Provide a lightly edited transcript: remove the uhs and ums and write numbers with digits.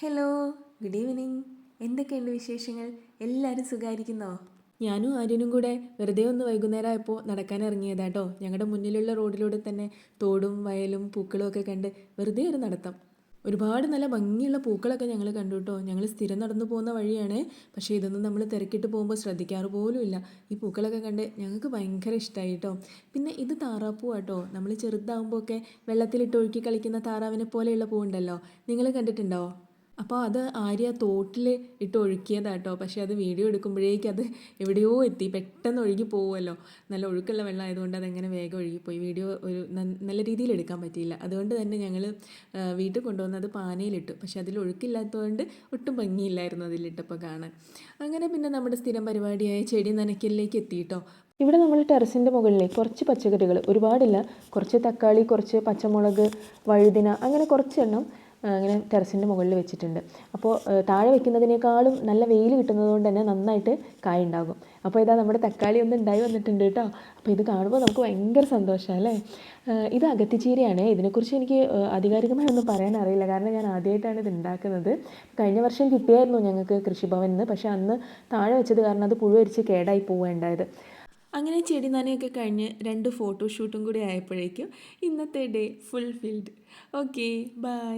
Hello, good evening. എന്തൊക്കെയുണ്ട് വിശേഷങ്ങൾ? എല്ലാവരും സുഖമായിരിക്കുന്നോ? ഞാനും ആര്യനും കൂടെ വെറുതെ ഒന്ന് വൈകുന്നേരം ആയപ്പോൾ നടക്കാൻ ഇറങ്ങിയതാട്ടോ. ഞങ്ങളുടെ മുന്നിലുള്ള റോഡിലൂടെ തന്നെ തോടും വയലും പൂക്കളും ഒക്കെ കണ്ട് വെറുതെ ഒരു നടത്തം. ഒരുപാട് നല്ല ഭംഗിയുള്ള പൂക്കളൊക്കെ ഞങ്ങൾ കണ്ടു കേട്ടോ. ഞങ്ങൾ സ്ഥിരം നടന്നു പോകുന്ന വഴിയാണ്, പക്ഷേ ഇതൊന്നും നമ്മൾ തിരക്കിട്ട് പോകുമ്പോൾ ശ്രദ്ധിക്കാറ് പോലുമില്ല. ഈ പൂക്കളൊക്കെ കണ്ട് ഞങ്ങൾക്ക് ഭയങ്കര ഇഷ്ടമായി കേട്ടോ. പിന്നെ ഇത് താറാപ്പൂവാട്ടോ. നമ്മൾ ചെറുതാകുമ്പോൾ ഒക്കെ വെള്ളത്തിലിട്ട് ഒഴുക്കി കളിക്കുന്ന താറാവിനെ പോലെയുള്ള പൂവുണ്ടല്ലോ, നിങ്ങൾ കണ്ടിട്ടുണ്ടോ? അപ്പോൾ അത് ആര്യ തോട്ടിൽ ഇട്ട് ഒഴുക്കിയതാട്ടോ. പക്ഷേ അത് വീഡിയോ എടുക്കുമ്പോഴേക്കും അത് എവിടെയോ എത്തി, പെട്ടെന്ന് ഒഴുകി പോകുമല്ലോ. നല്ല ഒഴുക്കുള്ള വെള്ളം ആയതുകൊണ്ട് അതെങ്ങനെ വേഗം ഒഴുകിപ്പോയി. വീഡിയോ ഒരു നല്ല രീതിയിൽ എടുക്കാൻ പറ്റിയില്ല. അതുകൊണ്ട് തന്നെ ഞങ്ങൾ വീട്ടിൽ കൊണ്ടുവന്നത് പാനയിലിട്ടു. പക്ഷേ അതിൽ ഒഴുക്കില്ലാത്തതുകൊണ്ട് ഒട്ടും ഭംഗിയില്ലായിരുന്നു അതിലിട്ടപ്പോൾ കാണാൻ. അങ്ങനെ പിന്നെ നമ്മുടെ സ്ഥിരം പരിപാടിയായ ചെടി നനയ്ക്കലിലേക്ക് എത്തിയിട്ടോ. ഇവിടെ നമ്മൾ ടെറസിൻ്റെ മുകളിൽ കുറച്ച് പച്ചക്കറികൾ, ഒരുപാടില്ല, കുറച്ച് തക്കാളി, കുറച്ച് പച്ചമുളക്, വഴുതിന, അങ്ങനെ കുറച്ചെണ്ണം ഇങ്ങനെ ടെറസിൻ്റെ മുകളിൽ വെച്ചിട്ടുണ്ട്. അപ്പോൾ താഴെ വെക്കുന്നതിനേക്കാളും നല്ല വെയിൽ കിട്ടുന്നത് കൊണ്ട് തന്നെ നന്നായിട്ട് കായ ഉണ്ടാകും. അപ്പോൾ ഇതാ നമ്മുടെ തക്കാളി ഒന്ന് ഉണ്ടായി വന്നിട്ടുണ്ട് കേട്ടോ. അപ്പോൾ ഇത് കാണുമ്പോൾ നമുക്ക് ഭയങ്കര സന്തോഷമാണ് അല്ലേ. ഇത് അഗത്തിച്ചീരയാണ്. ഇതിനെക്കുറിച്ച് എനിക്ക് ആധികാരികമായി ഒന്നും പറയാൻ അറിയില്ല, കാരണം ഞാൻ ആദ്യമായിട്ടാണ് ഇത് ഉണ്ടാക്കുന്നത്. കഴിഞ്ഞ വർഷം കിട്ടിയായിരുന്നു ഞങ്ങൾക്ക് കൃഷിഭവനിൽ നിന്ന്, പക്ഷേ അന്ന് താഴെ വെച്ചത് കാരണം അത് പുഴുവരിച്ച് കേടായി പോവുകയുണ്ടായത്. അങ്ങനെ ചെടി നനയൊക്കെ കഴിഞ്ഞ് 2 ഫോട്ടോഷൂട്ടും കൂടി ആയപ്പോഴേക്കും ഇന്നത്തെ ഡേ ഫുൾഫിൽഡ്. Okay, by.